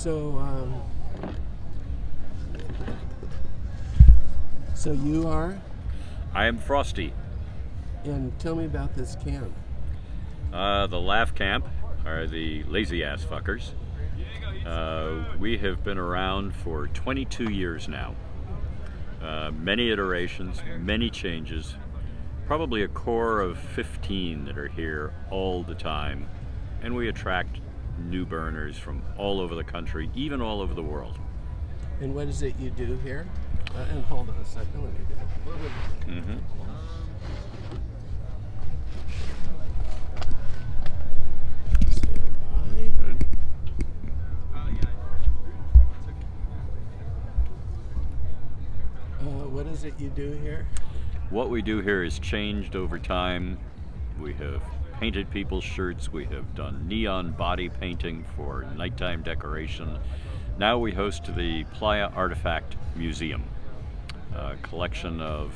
So you are? I am Frosty. And tell me about this camp. The Laugh Camp are the lazy ass fuckers. We have been around for 22 years now. Many iterations, many changes, probably a core of 15 that are here all the time. And we attract new burners from all over the country, even all over the world. And what is it you do here? And hold on a second, let me do it. Mm-hmm. What is it you do here? What we do here has changed over time. We have painted people's shirts. We have done neon body painting for nighttime decoration. Now we host the Playa Artifact Museum, a collection of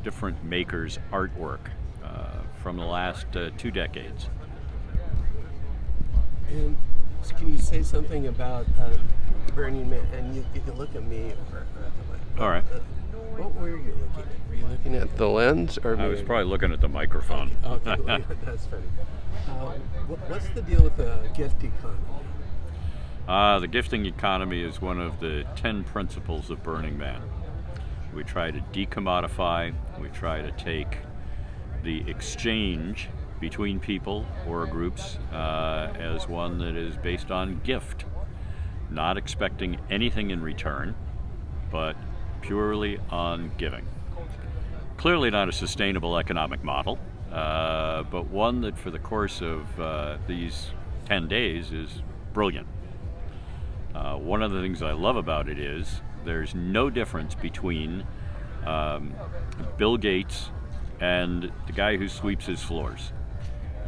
different makers' artwork from the last 2 decades. And can you say something about Burning Man? And you can look at me. All right. What were you looking at? Were you looking at the lens? Or I was probably looking at the microphone. Okay, that's funny. What's the deal with the gift economy? The gifting economy is one of the 10 principles of Burning Man. We try to decommodify, we try to take the exchange between people or groups as one that is based on gift, not expecting anything in return, but purely on giving. Clearly not a sustainable economic model, but one that for the course of these 10 days is brilliant. One of the things I love about it is there's no difference between Bill Gates and the guy who sweeps his floors.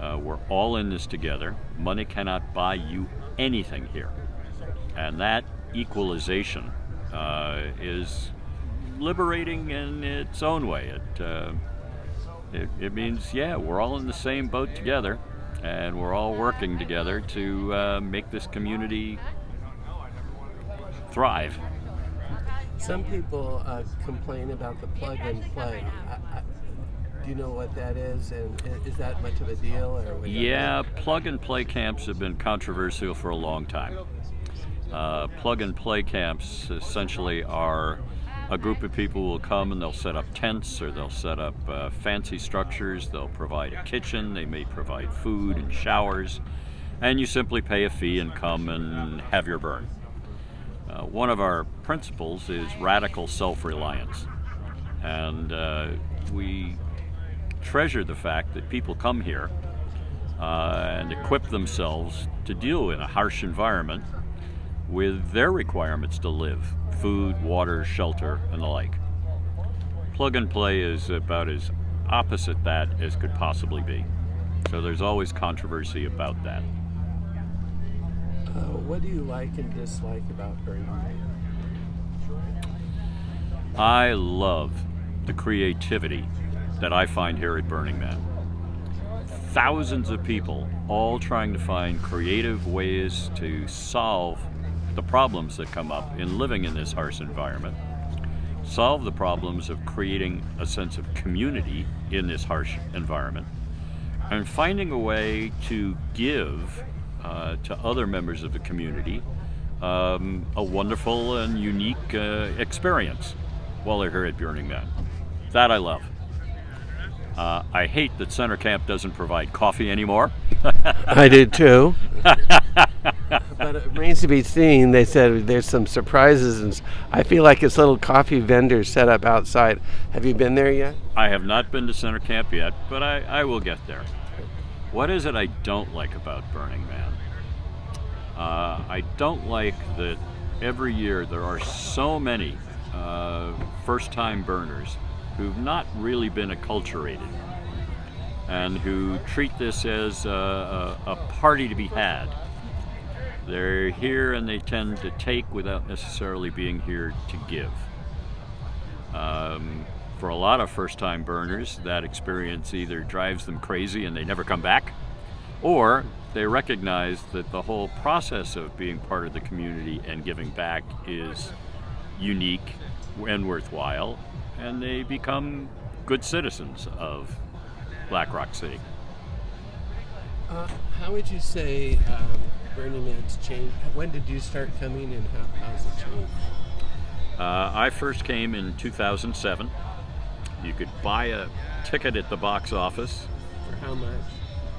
We're all in this together. Money cannot buy you anything here. And that equalization is liberating in its own way. It means, yeah, we're all in the same boat together, and we're all working together to make this community thrive. Some people complain about the plug and play. Do you know what that is, and is that much of a deal? Or yeah, plug and play camps have been controversial for a long time. Plug and play camps essentially are a group of people who will come and they'll set up tents, or they'll set up fancy structures. They'll provide a kitchen, they may provide food and showers, and you simply pay a fee and come and have your burn. One of our principles is radical self-reliance, and we treasure the fact that people come here and equip themselves to deal in a harsh environment with their requirements to live: food, water, shelter, and the like. Plug and play is about as opposite that as could possibly be. So there's always controversy about that. What do you like and dislike about Burning Man? I love the creativity that I find here at Burning Man. Thousands of people all trying to find creative ways to solve the problems that come up in living in this harsh environment, solve the problems of creating a sense of community in this harsh environment, and finding a way to give to other members of the community a wonderful and unique experience while they're here at Burning Man. That I love. I hate that Center Camp doesn't provide coffee anymore. I did too. But it remains to be seen. They said there's some surprises, and I feel like it's little coffee vendors set up outside. Have you been there yet? I have not been to Center Camp yet, but I will get there. What is it I don't like about Burning Man? I don't like that every year there are so many first-time burners who've not really been acculturated and who treat this as a party to be had. They're here and they tend to take without necessarily being here to give. For a lot of first-time burners, that experience either drives them crazy and they never come back, or they recognize that the whole process of being part of the community and giving back is unique and worthwhile, and they become good citizens of Black Rock City. How would you say Burning Man's changed? When did you start coming, and how's it changed? I first came in 2007. You could buy a ticket at the box office. For how much?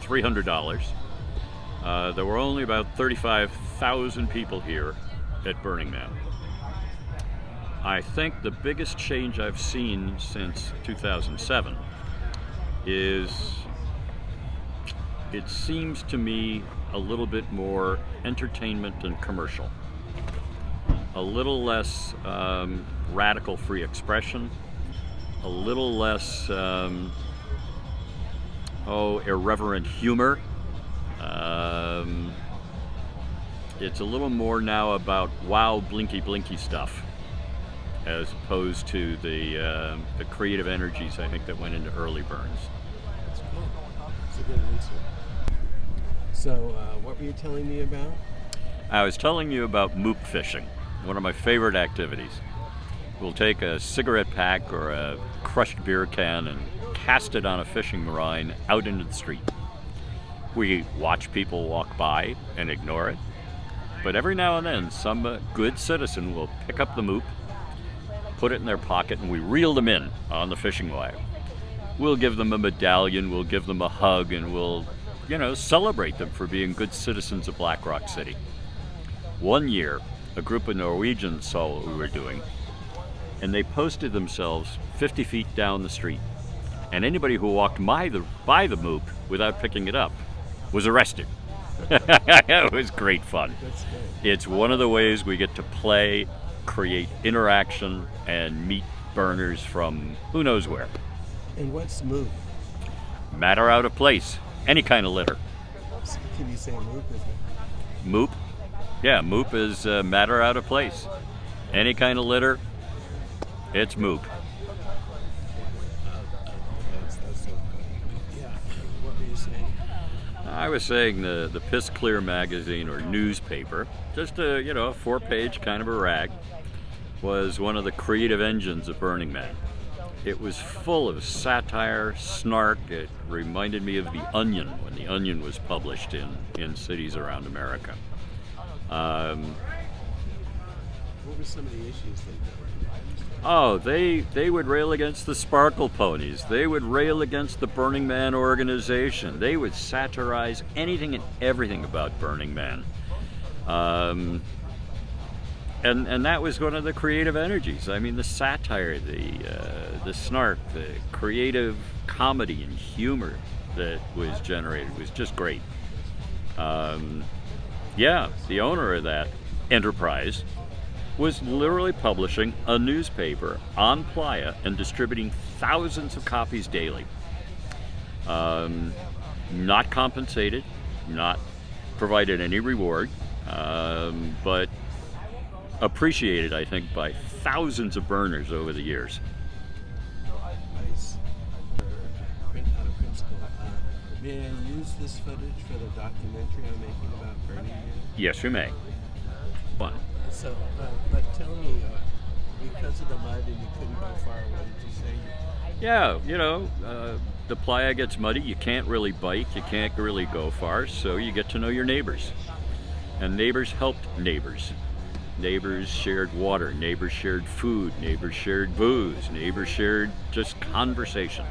$300. There were only about 35,000 people here at Burning Man. I think the biggest change I've seen since 2007 is it seems to me a little bit more entertainment and commercial. A little less radical free expression, a little less irreverent humor. It's a little more now about wow, blinky blinky stuff, as opposed to the creative energies I think that went into early burns. That's cool. That's a good answer. So, what were you telling me about? I was telling you about Moop fishing, one of my favorite activities. We'll take a cigarette pack or a crushed beer can and cast it on a fishing line out into the street. We watch people walk by and ignore it, but every now and then some good citizen will pick up the Moop, put it in their pocket, and we reel them in on the fishing line. We'll give them a medallion, we'll give them a hug, and we'll, celebrate them for being good citizens of Black Rock City. One year, a group of Norwegians saw what we were doing, and they posted themselves 50 feet down the street. And anybody who walked by the Moop without picking it up was arrested. It was great fun. It's one of the ways we get to play, create interaction, and meet burners from who knows where. And what's Moop? Matter out of place. Any kind of litter. Can you say Moop? Moop? Yeah, Moop is matter out of place. Any kind of litter, it's Moop. That's so funny. Yeah. What were you saying? I was saying the Piss Clear magazine or newspaper, just a 4-page kind of a rag, was one of the creative engines of Burning Man. It was full of satire, snark. It reminded me of The Onion when The Onion was published in cities around America. What were some of the issues they covered? Oh, they would rail against the Sparkle Ponies. They would rail against the Burning Man organization. They would satirize anything and everything about Burning Man. And that was one of the creative energies. I mean, the satire, the snark, the creative comedy and humor that was generated was just great. The owner of that enterprise was literally publishing a newspaper on Playa and distributing thousands of copies daily. Not compensated, not provided any reward, but appreciated, I think, by thousands of burners over the years. Nice. Out of principle. May I use this footage for the documentary I'm making about Burning Man? Yes, you may. Fun. So, but tell me, because of the mud and you couldn't go far, what did you say? Yeah, the playa gets muddy. You can't really bike. You can't really go far. So you get to know your neighbors. And neighbors helped neighbors. Neighbors shared water. Neighbors shared food. Neighbors shared booze. Neighbors shared just conversation.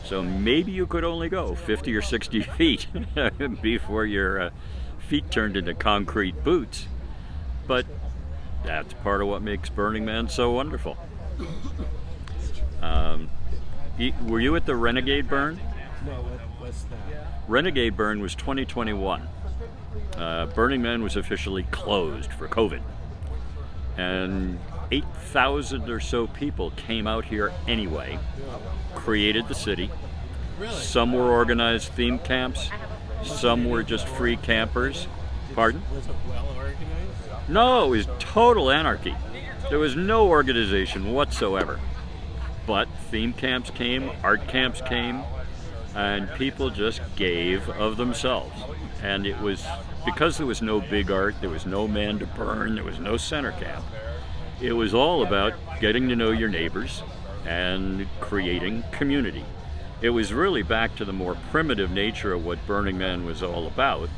So maybe you could only go 50 or 60 feet before your feet turned into concrete boots. But that's part of what makes Burning Man so wonderful. Were you at the Renegade burn? No, what's that? Renegade burn was 2021. Burning Man was officially closed for COVID. And 8,000 or so people came out here anyway, created the city. Really? Some were organized theme camps, some were just free campers. Pardon? Was it well organized? No, it was total anarchy. There was no organization whatsoever. But theme camps came, art camps came, and people just gave of themselves. And it was because there was no big art, there was no man to burn, there was no center camp. It was all about getting to know your neighbors and creating community. It was really back to the more primitive nature of what Burning Man was all about,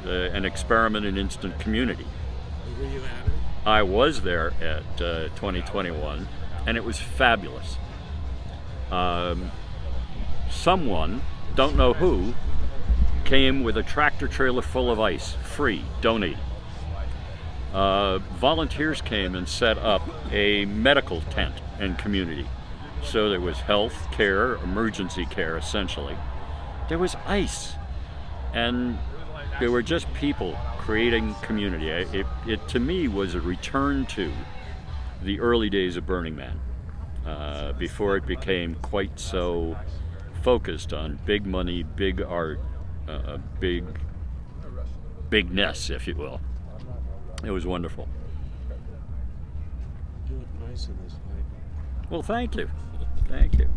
an experiment in instant community. Were you at it? I was there at 2021, and it was fabulous. Someone, don't know who, came with a tractor trailer full of ice, free, donate. Volunteers came and set up a medical tent and community. So there was health care, emergency care essentially. There was ice, and there were just people creating community. It to me was a return to the early days of Burning Man, before it became quite so focused on big money, big art, bigness, if you will. It was wonderful. You look nice in this light. Well, thank you. Thank you.